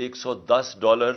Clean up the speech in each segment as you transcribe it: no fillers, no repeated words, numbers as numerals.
$110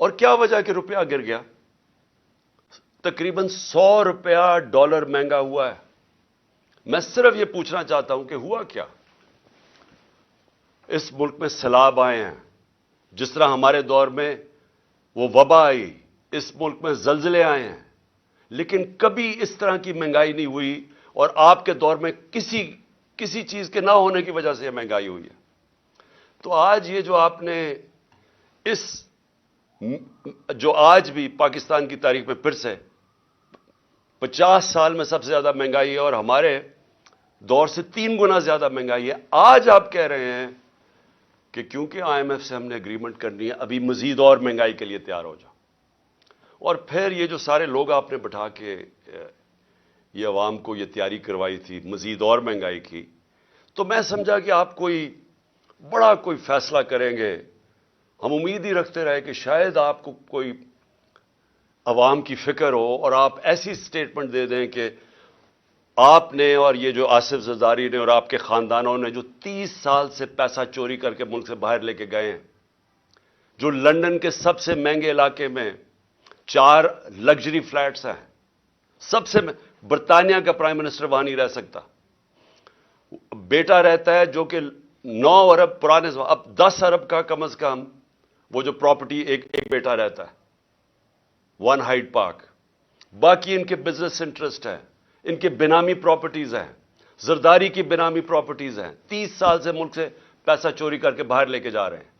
اور کیا وجہ کہ روپیہ گر گیا؟ تقریباً $100 مہنگا ہوا ہے. میں صرف یہ پوچھنا چاہتا ہوں کہ ہوا کیا؟ اس ملک میں سیلاب آئے ہیں، جس طرح ہمارے دور میں وہ وبا آئی، اس ملک میں زلزلے آئے ہیں، لیکن کبھی اس طرح کی مہنگائی نہیں ہوئی. اور آپ کے دور میں کسی چیز کے نہ ہونے کی وجہ سے یہ مہنگائی ہوئی ہے. تو آج یہ جو آپ نے جو آج بھی پاکستان کی تاریخ میں پھر سے 50 سال میں سب سے زیادہ مہنگائی ہے، اور ہمارے دور سے 3 گنا زیادہ مہنگائی ہے. آج آپ کہہ رہے ہیں کہ کیونکہ IMF سے ہم نے اگریمنٹ کرنی ہے، ابھی مزید اور مہنگائی کے لیے تیار ہو جاؤ. اور پھر یہ جو سارے لوگ آپ نے بٹھا کے یہ عوام کو یہ تیاری کروائی تھی مزید اور مہنگائی کی، تو میں سمجھا کہ آپ کوئی فیصلہ کریں گے. ہم امید ہی رکھتے رہے کہ شاید آپ کو کوئی عوام کی فکر ہو اور آپ ایسی سٹیٹمنٹ دے دیں کہ آپ نے اور یہ جو آصف زرداری نے اور آپ کے خاندانوں نے جو 30 سال سے پیسہ چوری کر کے ملک سے باہر لے کے گئے ہیں، جو لندن کے سب سے مہنگے علاقے میں 4 لگژری فلیٹس ہیں، سب سے برطانیہ کا پرائم منسٹر وہاں نہیں رہ سکتا. بیٹا رہتا ہے جو کہ 9 ارب پرانے، اب 10 ارب کا کم از کم وہ جو پراپرٹی ایک بیٹا رہتا ہے، 1 ہائیڈ پارک. باقی ان کے بزنس انٹرسٹ ہیں، ان کے بینامی پراپرٹیز ہیں، زرداری کی بینامی پراپرٹیز ہیں. 30 سال سے ملک سے پیسہ چوری کر کے باہر لے کے جا رہے ہیں.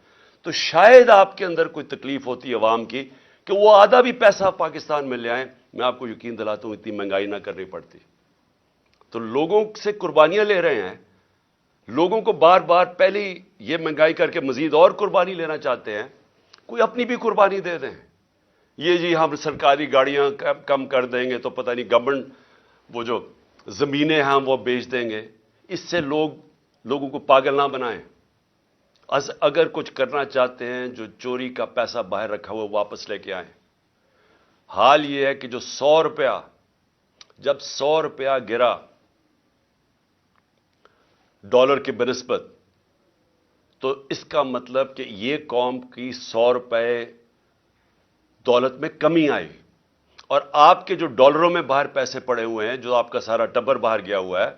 تو شاید آپ کے اندر کوئی تکلیف ہوتی ہے عوام کی کہ وہ آدھا بھی پیسہ پاکستان میں لے آئیں. میں آپ کو یقین دلاتا ہوں اتنی مہنگائی نہ کرنی پڑتی. تو لوگوں سے قربانیاں لے رہے ہیں، لوگوں کو بار بار پہلے یہ مہنگائی کر کے مزید اور قربانی لینا چاہتے ہیں. کوئی اپنی بھی قربانی دے دیں. یہ جی ہم سرکاری گاڑیاں کم کر دیں گے تو پتہ نہیں گورنمنٹ وہ جو زمینیں ہیں وہ بیچ دیں گے. اس سے لوگوں کو پاگل نہ بنائیں. اگر کچھ کرنا چاہتے ہیں، جو چوری کا پیسہ باہر رکھا ہوا واپس لے کے آئیں. حال یہ ہے کہ جو جب 100 روپیہ گرا ڈالر کے بنسبت، تو اس کا مطلب کہ یہ قوم کی 100 روپے دولت میں کمی آئی. اور آپ کے جو ڈالروں میں باہر پیسے پڑے ہوئے ہیں، جو آپ کا سارا ٹبر باہر گیا ہوا ہے،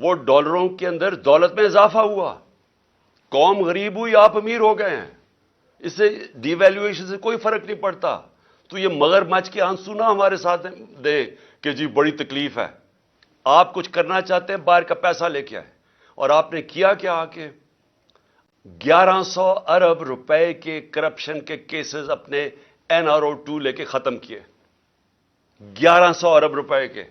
وہ ڈالروں کے اندر دولت میں اضافہ ہوا. قوم غریب ہوئی، آپ امیر ہو گئے ہیں. اس سے ڈی ویلیویشن سے کوئی فرق نہیں پڑتا. تو یہ مگرمچھ کے آنسو نہ ہمارے ساتھ دیں کہ جی بڑی تکلیف ہے. آپ کچھ کرنا چاہتے ہیں، باہر کا پیسہ لے کے آئے. اور آپ نے کیا آ کے 1100 ارب روپے کے کرپشن کے کیسز اپنے NRO2 لے کے ختم کیے. 1100 ارب روپے کے.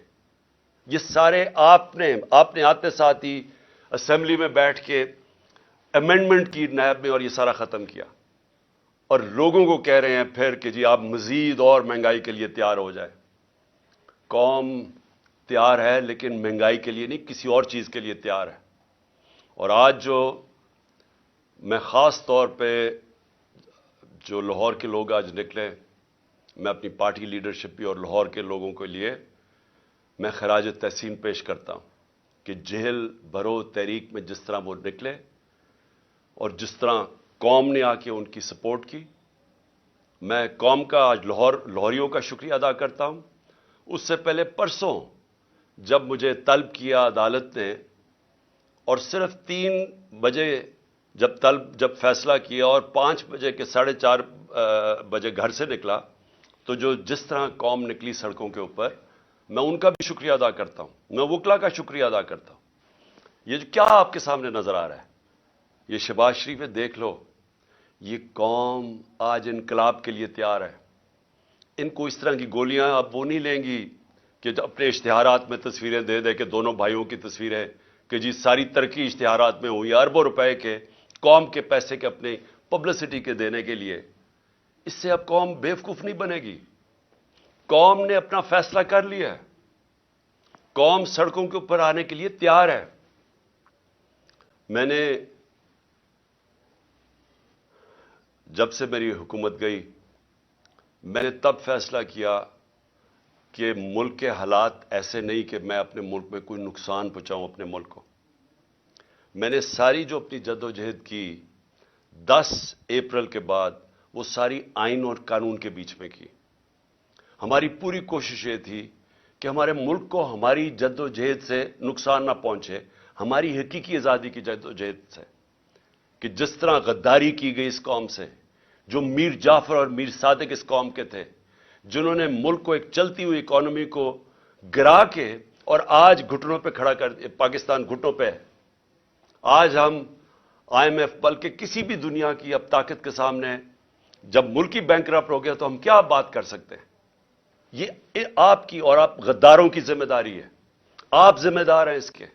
یہ سارے آپ نے آتے ساتھ ہی اسمبلی میں بیٹھ کے امینڈمنٹ کی نیب میں، اور یہ سارا ختم کیا. اور لوگوں کو کہہ رہے ہیں پھر کہ جی آپ مزید اور مہنگائی کے لیے تیار ہو جائے. قوم تیار ہے لیکن مہنگائی کے لیے نہیں، کسی اور چیز کے لیے تیار ہے. اور آج جو میں خاص طور پہ جو لاہور کے لوگ آج نکلے، میں اپنی پارٹی لیڈرشپ بھی اور لاہور کے لوگوں کے لیے میں خراج تحسین پیش کرتا ہوں کہ جہل بھرو تحریک میں جس طرح وہ نکلے اور جس طرح قوم نے آ کے ان کی سپورٹ کی. میں قوم کا آج لاہوریوں کا شکریہ ادا کرتا ہوں. اس سے پہلے پرسوں جب مجھے طلب کیا عدالت نے، اور صرف 3 بجے جب فیصلہ کیا اور 5 بجے کے 4:30 بجے گھر سے نکلا، تو جس طرح قوم نکلی سڑکوں کے اوپر، میں ان کا بھی شکریہ ادا کرتا ہوں. میں وکلا کا شکریہ ادا کرتا ہوں. یہ جو کیا آپ کے سامنے نظر آ رہا ہے، یہ شہباز شریف ہے، دیکھ لو. یہ قوم آج انقلاب کے لیے تیار ہے. ان کو اس طرح کی گولیاں اب وہ نہیں لیں گی کہ اپنے اشتہارات میں تصویریں دے دے کہ دونوں بھائیوں کی تصویریں کہ جی ساری ترقی اشتہارات میں ہوئی، اربوں روپے کے قوم کے پیسے کے اپنے پبلسٹی کے دینے کے لیے. اس سے اب قوم بیوقوف نہیں بنے گی. قوم نے اپنا فیصلہ کر لیا ہے. قوم سڑکوں کے اوپر آنے کے لیے تیار ہے. میں نے جب سے میری حکومت گئی، میں نے تب فیصلہ کیا کہ ملک کے حالات ایسے نہیں کہ میں اپنے ملک میں کوئی نقصان پہنچاؤں اپنے ملک کو. میں نے ساری جو اپنی جدوجہد کی 10 اپریل کے بعد وہ ساری آئین اور قانون کے بیچ میں کی. ہماری پوری کوشش یہ تھی کہ ہمارے ملک کو ہماری جد و جہد سے نقصان نہ پہنچے, ہماری حقیقی آزادی کی جد و جہد سے. کہ جس طرح غداری کی گئی اس قوم سے, جو میر جعفر اور میر صادق اس قوم کے تھے, جنہوں نے ملک کو ایک چلتی ہوئی اکانومی کو گرا کے اور آج گھٹنوں پہ کھڑا کر, پاکستان گھٹنوں پہ ہے. آج ہم IMF بلکہ کسی بھی دنیا کی اب طاقت کے سامنے جب ملکی بینکرپٹ ہو گیا تو ہم کیا بات کر سکتے ہیں؟ یہ آپ کی اور آپ غداروں کی ذمہ داری ہے. آپ ذمہ دار ہیں اس کے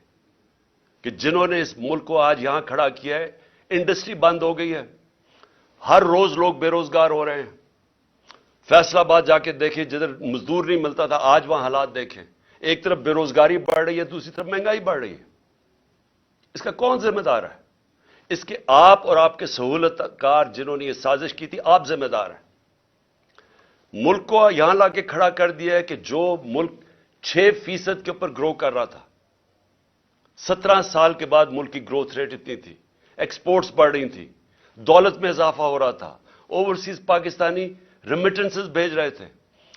کہ جنہوں نے اس ملک کو آج یہاں کھڑا کیا ہے. انڈسٹری بند ہو گئی ہے, ہر روز لوگ بے روزگار ہو رہے ہیں. فیصل آباد جا کے دیکھیں, جدھر مزدور نہیں ملتا تھا آج وہاں حالات دیکھیں. ایک طرف بے روزگاری بڑھ رہی ہے, دوسری طرف مہنگائی بڑھ رہی ہے. اس کا کون ذمہ دار ہے؟ اس کے آپ اور آپ کے سہولت کار جنہوں نے یہ سازش کی تھی, آپ ذمہ دار ہیں. ملک کو یہاں لا کے کھڑا کر دیا ہے کہ جو ملک 6% کے اوپر گرو کر رہا تھا, 17 سال کے بعد ملک کی گروتھ ریٹ اتنی تھی, ایکسپورٹس بڑھ رہی تھی, دولت میں اضافہ ہو رہا تھا, اوورسیز پاکستانی ریمیٹنسز بھیج رہے تھے,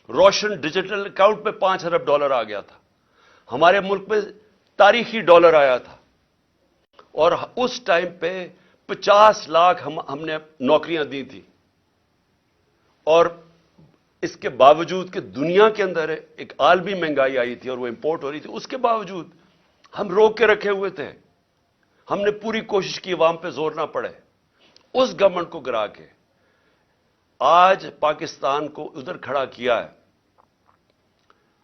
روشن ڈیجیٹل اکاؤنٹ پہ $5 ارب آ گیا تھا, ہمارے ملک میں تاریخی ڈالر آیا تھا, اور اس ٹائم پہ 50 لاکھ ہم نے نوکریاں دی تھی. اور اس کے باوجود کہ دنیا کے اندر ایک عالمی مہنگائی آئی تھی اور وہ امپورٹ ہو رہی تھی, اس کے باوجود ہم روک کے رکھے ہوئے تھے. ہم نے پوری کوشش کی عوام پہ زور نہ پڑے. اس گورنمنٹ کو گرا کے آج پاکستان کو ادھر کھڑا کیا ہے.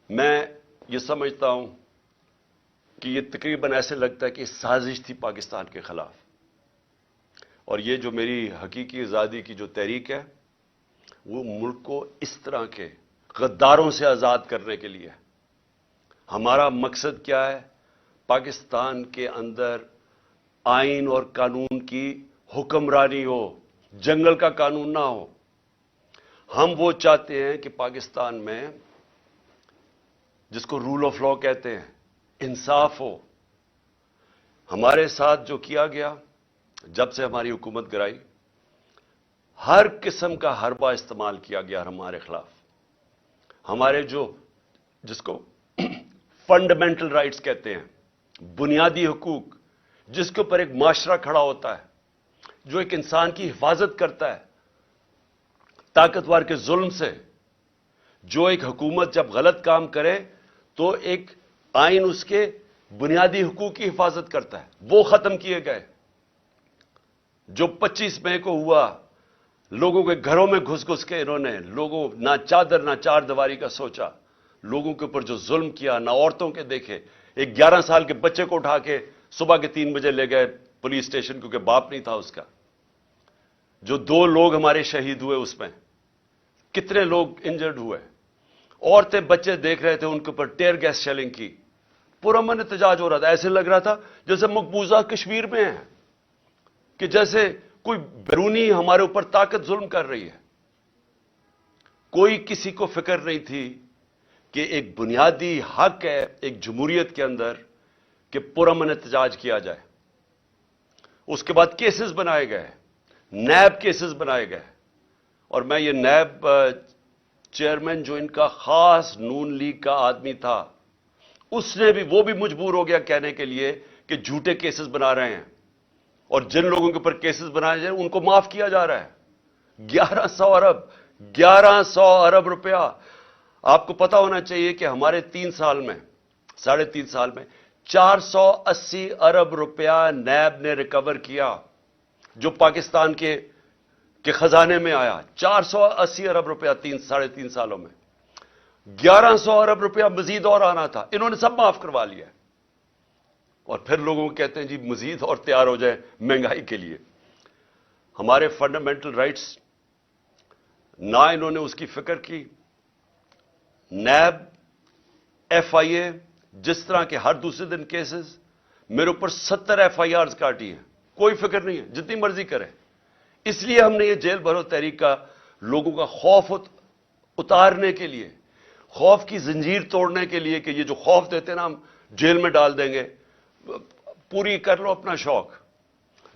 میں یہ سمجھتا ہوں کہ یہ تقریباً ایسے لگتا ہے کہ سازش تھی پاکستان کے خلاف. اور یہ جو میری حقیقی آزادی کی جو تحریک ہے وہ ملک کو اس طرح کے غداروں سے آزاد کرنے کے لیے. ہمارا مقصد کیا ہے؟ پاکستان کے اندر آئین اور قانون کی حکمرانی ہو, جنگل کا قانون نہ ہو. ہم وہ چاہتے ہیں کہ پاکستان میں جس کو رول آف لا کہتے ہیں, انصاف ہو. ہمارے ساتھ جو کیا گیا جب سے ہماری حکومت گرائی, ہر قسم کا حربہ استعمال کیا گیا ہمارے خلاف. ہمارے جس کو فنڈامنٹل رائٹس کہتے ہیں, بنیادی حقوق, جس کے اوپر ایک معاشرہ کھڑا ہوتا ہے, جو ایک انسان کی حفاظت کرتا ہے طاقتور کے ظلم سے. جو ایک حکومت جب غلط کام کرے تو ایک آئین اس کے بنیادی حقوق کی حفاظت کرتا ہے, وہ ختم کیے گئے. جو 25 مئی کو ہوا, لوگوں کے گھروں میں گھس گھس کے انہوں نے, لوگوں نہ چادر نہ چار دیواری کا سوچا, لوگوں کے اوپر جو ظلم کیا, نہ عورتوں کے دیکھے. ایک 11 سال کے بچے کو اٹھا کے صبح کے 3 بجے لے گئے پولیس اسٹیشن, کیونکہ باپ نہیں تھا اس کا. جو 2 لوگ ہمارے شہید ہوئے, اس میں کتنے لوگ انجرڈ ہوئے. عورتیں بچے دیکھ رہے تھے, ان کے اوپر ٹیئر گیس شیلنگ کی. پرامن احتجاج ہو رہا تھا. ایسے لگ رہا تھا جیسے مقبوضہ کشمیر میں ہے, کہ جیسے کوئی بیرونی ہمارے اوپر طاقت ظلم کر رہی ہے. کوئی کسی کو فکر نہیں تھی کہ ایک بنیادی حق ہے ایک جمہوریت کے اندر کہ پرامن احتجاج کیا جائے. اس کے بعد کیسز بنائے گئے, نیب کیسز بنائے گئے. اور میں یہ نیب چیئرمین جو ان کا خاص نون لیگ کا آدمی تھا, اس نے بھی, وہ بھی مجبور ہو گیا کہنے کے لیے کہ جھوٹے کیسز بنا رہے ہیں, اور جن لوگوں کے اوپر کیسز بنائے جائیں ان کو معاف کیا جا رہا ہے. 1100 ارب روپیہ. آپ کو پتا ہونا چاہیے کہ ہمارے 3 سال میں, 3.5 سال میں 480 ارب روپیہ نیب نے ریکور کیا, جو پاکستان کے خزانے میں آیا. 480 ارب روپیہ 3.5 سالوں میں. 1100 ارب روپیہ مزید اور آنا تھا, انہوں نے سب معاف کروا لیا. اور پھر لوگوں کو کہتے ہیں جی مزید اور تیار ہو جائے مہنگائی کے لیے. ہمارے فنڈامنٹل رائٹس نہ انہوں نے اس کی فکر کی. نیب, FIA, جس طرح کے ہر دوسرے دن کیسز, میرے اوپر 70 FIRs کاٹی ہیں, کوئی فکر نہیں ہے, جتنی مرضی کرے. اس لیے ہم نے یہ جیل بھرو تحریک کا لوگوں کا خوف اتارنے کے لیے, خوف کی زنجیر توڑنے کے لیے, کہ یہ جو خوف دیتے ہیں نا ہم جیل میں ڈال دیں گے, پوری کر لو اپنا شوق.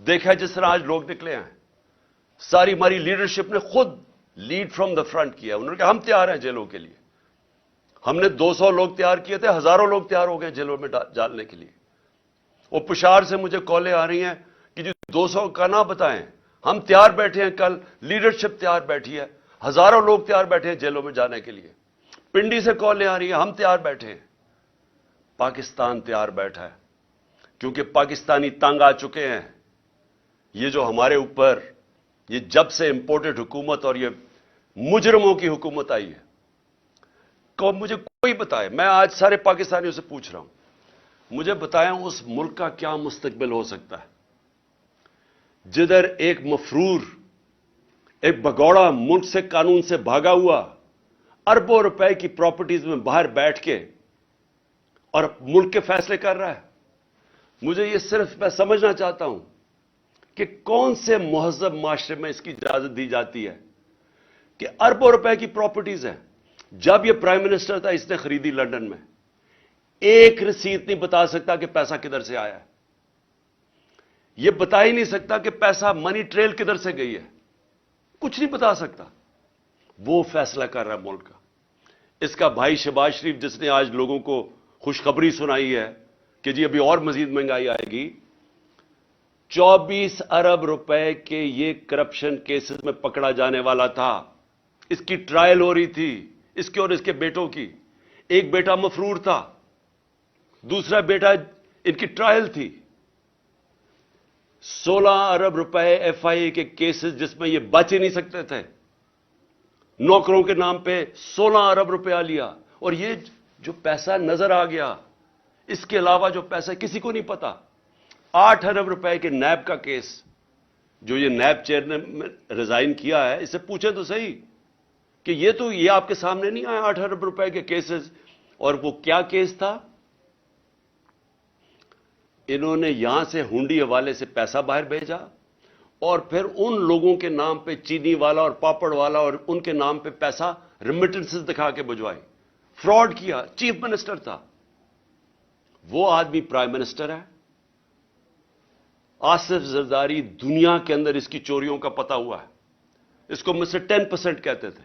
دیکھا جس طرح آج لوگ نکلے ہیں, ساری ہماری لیڈرشپ نے خود لیڈ فرام دا فرنٹ کیا. انہوں نے کہا ہم تیار ہیں جیلوں کے لیے. ہم نے 200 لوگ تیار کیے تھے, ہزاروں لوگ تیار ہو گئے جیلوں میں ڈالنے کے لیے. وہ پشاور سے مجھے کالیں آ رہی ہیں کہ جی 200 کا نہ بتائیں, ہم تیار بیٹھے ہیں, کل لیڈرشپ تیار بیٹھی ہے, ہزاروں لوگ تیار بیٹھے ہیں جیلوں میں جانے کے لیے. پنڈی سے کالیں آ رہی ہیں, ہم تیار بیٹھے ہیں. پاکستان تیار بیٹھا ہے کیونکہ پاکستانی تنگ آ چکے ہیں. یہ جو ہمارے اوپر یہ جب سے امپورٹڈ حکومت اور یہ مجرموں کی حکومت آئی ہے, مجھے کوئی بتائے, میں آج سارے پاکستانیوں سے پوچھ رہا ہوں, مجھے بتائیں اس ملک کا کیا مستقبل ہو سکتا ہے جدھر ایک مفرور, ایک بگوڑا ملک سے قانون سے بھاگا ہوا اربوں روپے کی پراپرٹیز میں باہر بیٹھ کے اور ملک کے فیصلے کر رہا ہے. مجھے یہ صرف میں سمجھنا چاہتا ہوں کہ کون سے مہذب معاشرے میں اس کی اجازت دی جاتی ہے کہ اربوں روپے کی پراپرٹیز ہیں. جب یہ پرائم منسٹر تھا اس نے خریدی لندن میں, ایک رسید نہیں بتا سکتا کہ پیسہ کدھر سے آیا ہے. یہ بتا ہی نہیں سکتا کہ پیسہ منی ٹریل کدھر سے گئی ہے, کچھ نہیں بتا سکتا. وہ فیصلہ کر رہا ہے ملک کا. اس کا بھائی شہباز شریف جس نے آج لوگوں کو خوشخبری سنائی ہے کہ جی ابھی اور مزید مہنگائی آئے گی, 24 ارب روپے کے یہ کرپشن کیسز میں پکڑا جانے والا تھا. اس کی ٹرائل ہو رہی تھی, اس کے اور اس کے بیٹوں کی. ایک بیٹا مفرور تھا, دوسرا بیٹا ان کی ٹرائل تھی. 16 ارب روپے ایف آئی اے کے کیسز جس میں یہ بچ ہی نہیں سکتے تھے. نوکروں کے نام پہ 16 ارب روپیہ لیا. اور یہ جو پیسہ نظر آ گیا, اس کے علاوہ جو پیسہ کسی کو نہیں پتا. 8 ارب روپے کے نیب کا کیس, جو یہ نیب چیئر نے ریزائن کیا ہے, اس سے پوچھیں تو صحیح کہ یہ آپ کے سامنے نہیں آیا 8 ارب روپے کے کیسز. اور وہ کیا کیس تھا؟ انہوں نے یہاں سے ہنڈی حوالے سے پیسہ باہر بھیجا اور پھر ان لوگوں کے نام پہ چینی والا اور پاپڑ والا اور ان کے نام پہ پیسہ ریمیٹنسز دکھا کے بھجوائی. فراڈ کیا. چیف منسٹر تھا وہ آدمی, پرائم منسٹر ہے. آصف زرداری دنیا کے اندر اس کی چوریوں کا پتہ ہوا ہے. اس کو مجھ سے 10% کہتے تھے.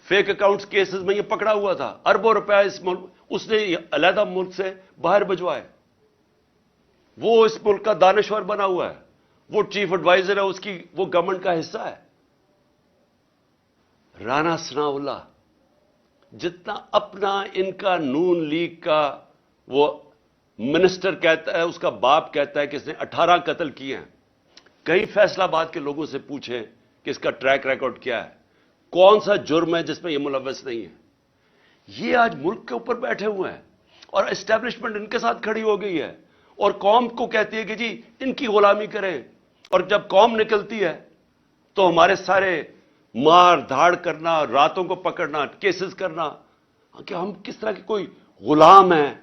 فیک اکاؤنٹس کیسز میں یہ پکڑا ہوا تھا. اربوں روپے اس ملک اس نے علیحدہ ملک سے باہر بھجوائے. وہ اس ملک کا دانشور بنا ہوا ہے, وہ چیف ایڈوائزر ہے اس کی, وہ گورنمنٹ کا حصہ ہے. رانا ثناء اللہ جتنا اپنا ان کا نون لیگ کا وہ منسٹر کہتا ہے, اس کا باپ کہتا ہے کہ اس نے 18 قتل کیے ہیں. کئی فیصلہ آباد کے لوگوں سے پوچھیں کہ اس کا ٹریک ریکارڈ کیا ہے, کون سا جرم ہے جس میں یہ ملوث نہیں ہے. یہ آج ملک کے اوپر بیٹھے ہوئے ہیں اور اسٹیبلشمنٹ ان کے ساتھ کھڑی ہو گئی ہے اور قوم کو کہتی ہے کہ جی ان کی غلامی کریں. اور جب قوم نکلتی ہے تو ہمارے سارے مار دھاڑ کرنا, راتوں کو پکڑنا, کیسز کرنا کہ ہم کس طرح کے کوئی غلام ہیں,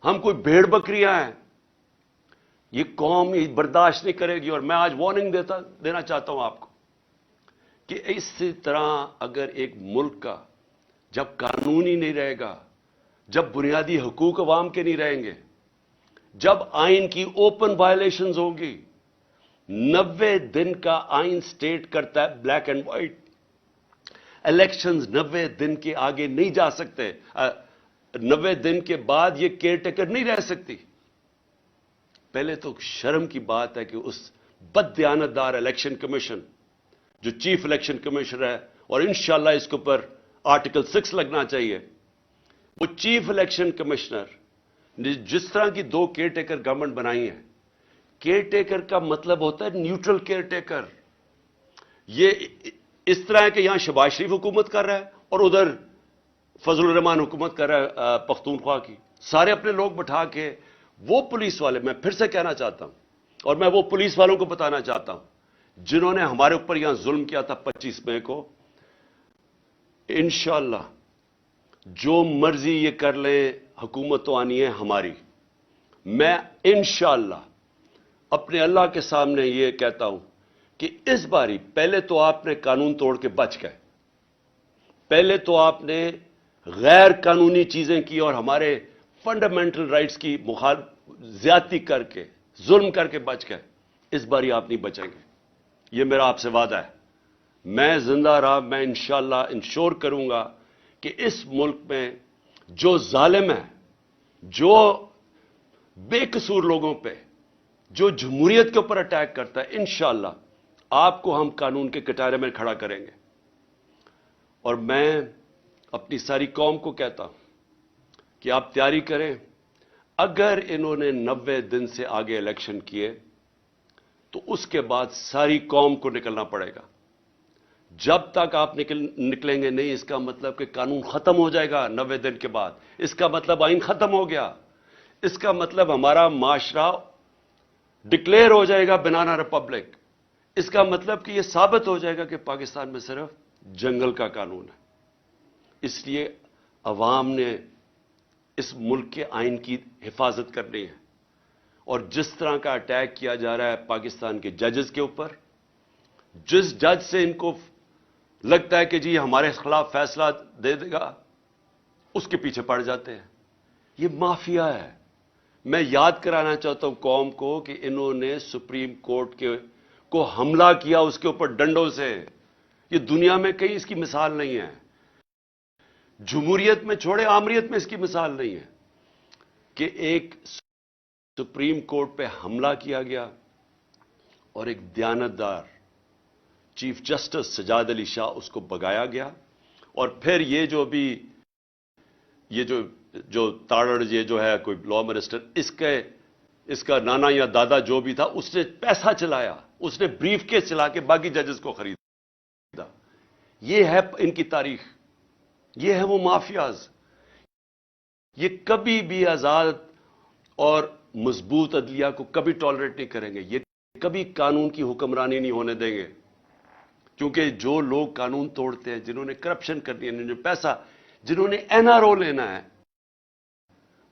ہم کوئی بھیڑ بکریاں ہیں. یہ قوم یہ برداشت نہیں کرے گی. اور میں آج وارننگ دینا چاہتا ہوں آپ کو کہ اسی طرح اگر ایک ملک کا جب قانون ہی نہیں رہے گا, جب بنیادی حقوق عوام کے نہیں رہیں گے, جب آئین کی اوپن وائلیشنز ہوں گی. 90 دن کا آئین سٹیٹ کرتا ہے بلیک اینڈ وائٹ. الیکشنز 90 دن کے آگے نہیں جا سکتے. 90 دن کے بعد یہ کیئر ٹیکر نہیں رہ سکتی. پہلے تو شرم کی بات ہے کہ اس بد دیانتدار الیکشن کمیشن جو چیف الیکشن کمیشنر ہے, اور انشاءاللہ اس کے اوپر آرٹیکل 6 لگنا چاہیے, وہ چیف الیکشن کمشنر جس طرح کی 2 کیئر ٹیکر گورنمنٹ بنائی ہیں. کیئر ٹیکر کا مطلب ہوتا ہے نیوٹرل کیئر ٹیکر. یہ اس طرح ہے کہ یہاں شہباز شریف حکومت کر رہا ہے اور ادھر فضل الرحمان حکومت کر رہا ہے پختونخوا کی. سارے اپنے لوگ بٹھا کے وہ پولیس والے, میں پھر سے کہنا چاہتا ہوں اور میں وہ پولیس والوں کو بتانا چاہتا ہوں جنہوں نے ہمارے اوپر یہاں ظلم کیا تھا 25 مئی کو, انشاءاللہ جو مرضی یہ کر لیں, حکومت تو آنی ہے ہماری. میں انشاءاللہ اپنے اللہ کے سامنے یہ کہتا ہوں کہ اس باری پہلے تو آپ نے قانون توڑ کے بچ گئے, پہلے تو آپ نے غیر قانونی چیزیں کی اور ہمارے فنڈامنٹل رائٹس کی زیادتی کر کے ظلم کر کے بچ گئے. اس باری آپ نہیں بچیں گے. یہ میرا آپ سے وعدہ ہے. میں زندہ رہا میں انشاءاللہ انشور کروں گا کہ اس ملک میں جو ظالم ہے، جو بے قصور لوگوں پہ، جو جمہوریت کے اوپر اٹیک کرتا ہے، انشاءاللہ آپ کو ہم قانون کے کٹارے میں کھڑا کریں گے. اور میں اپنی ساری قوم کو کہتا ہوں کہ آپ تیاری کریں. اگر انہوں نے 90 دن سے آگے الیکشن کیے تو اس کے بعد ساری قوم کو نکلنا پڑے گا. جب تک آپ نکلیں گے نہیں، اس کا مطلب کہ قانون ختم ہو جائے گا 90 دن کے بعد. اس کا مطلب آئین ختم ہو گیا. اس کا مطلب ہمارا معاشرہ ڈکلیئر ہو جائے گا بنانا ریپبلک. اس کا مطلب کہ یہ ثابت ہو جائے گا کہ پاکستان میں صرف جنگل کا قانون ہے. اس لیے عوام نے اس ملک کے آئین کی حفاظت کرنی ہے. اور جس طرح کا اٹیک کیا جا رہا ہے پاکستان کے ججز کے اوپر، جس جج سے ان کو لگتا ہے کہ جی ہمارے خلاف فیصلہ دے دے گا، اس کے پیچھے پڑ جاتے ہیں. یہ مافیا ہے. میں یاد کرانا چاہتا ہوں قوم کو کہ انہوں نے سپریم کورٹ کو حملہ کیا اس کے اوپر ڈنڈوں سے. یہ دنیا میں کہیں اس کی مثال نہیں ہے. جمہوریت میں چھوڑے، آمریت میں اس کی مثال نہیں ہے کہ ایک سپریم کورٹ پہ حملہ کیا گیا اور ایک دیانتدار چیف جسٹس سجاد علی شاہ اس کو بگایا گیا. اور پھر یہ جو تاڑڑ یہ جو ہے کوئی لا منسٹر، اس کا نانا یا دادا جو بھی تھا، اس نے پیسہ چلایا، اس نے بریف کیس چلا کے باقی ججز کو خریدا. یہ ہے ان کی تاریخ. یہ ہے وہ مافیاز. یہ کبھی بھی آزاد اور مضبوط عدلیہ کو کبھی ٹالریٹ نہیں کریں گے. یہ کبھی قانون کی حکمرانی نہیں ہونے دیں گے. کیونکہ جو لوگ قانون توڑتے ہیں، جنہوں نے کرپشن کرنی ہے، جنہوں نے پیسہ، جنہوں نے NRO لینا ہے،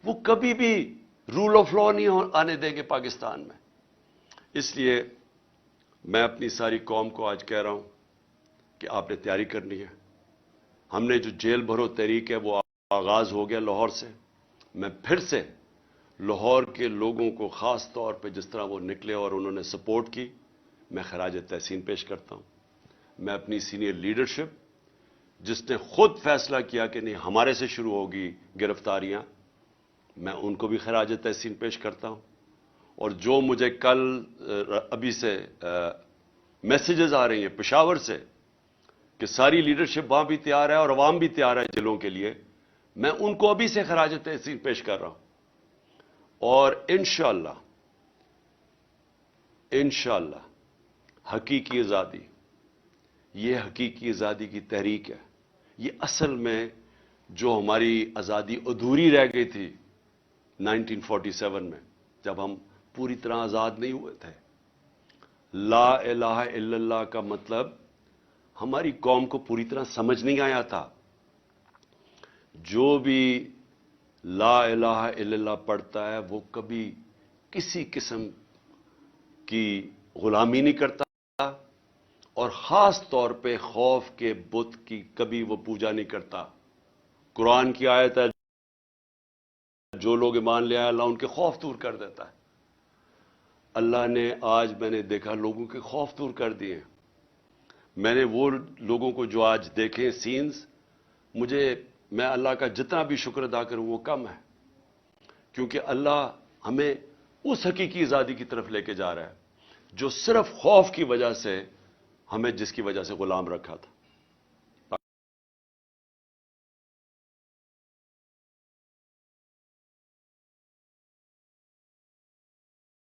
وہ کبھی بھی رول آف لا نہیں آنے دیں گے پاکستان میں. اس لیے میں اپنی ساری قوم کو آج کہہ رہا ہوں کہ آپ نے تیاری کرنی ہے. ہم نے جو جیل بھرو تحریک ہے وہ آغاز ہو گیا لاہور سے. میں پھر سے لاہور کے لوگوں کو خاص طور پہ جس طرح وہ نکلے اور انہوں نے سپورٹ کی، میں خراج تحسین پیش کرتا ہوں. میں اپنی سینئر لیڈرشپ جس نے خود فیصلہ کیا کہ نہیں ہمارے سے شروع ہوگی گرفتاریاں، میں ان کو بھی خراج تحسین پیش کرتا ہوں. اور جو مجھے کل ابھی سے میسیجز آ رہی ہیں پشاور سے کہ ساری لیڈرشپ وہاں بھی تیار ہے اور عوام بھی تیار ہے جلوں کے لیے، میں ان کو ابھی سے خراج تحسین پیش کر رہا ہوں. اور انشاءاللہ حقیقی آزادی، یہ حقیقی آزادی کی تحریک ہے. یہ اصل میں جو ہماری آزادی ادھوری رہ گئی تھی 1947 میں، جب ہم پوری طرح آزاد نہیں ہوئے تھے. لا الہ الا اللہ کا مطلب ہماری قوم کو پوری طرح سمجھ نہیں آیا تھا. جو بھی لا الہ الا اللہ پڑھتا ہے وہ کبھی کسی قسم کی غلامی نہیں کرتا، اور خاص طور پہ خوف کے بت کی کبھی وہ پوجا نہیں کرتا. قرآن کی آیت ہے جو لوگ ایمان لے آئے اللہ ان کے خوف دور کر دیتا ہے. اللہ نے آج میں نے دیکھا لوگوں کے خوف دور کر دیے. میں نے وہ لوگوں کو جو آج دیکھے سینز، میں اللہ کا جتنا بھی شکر ادا کروں وہ کم ہے. کیونکہ اللہ ہمیں اس حقیقی آزادی کی طرف لے کے جا رہا ہے جو صرف خوف کی وجہ سے ہمیں جس کی وجہ سے غلام رکھا تھا.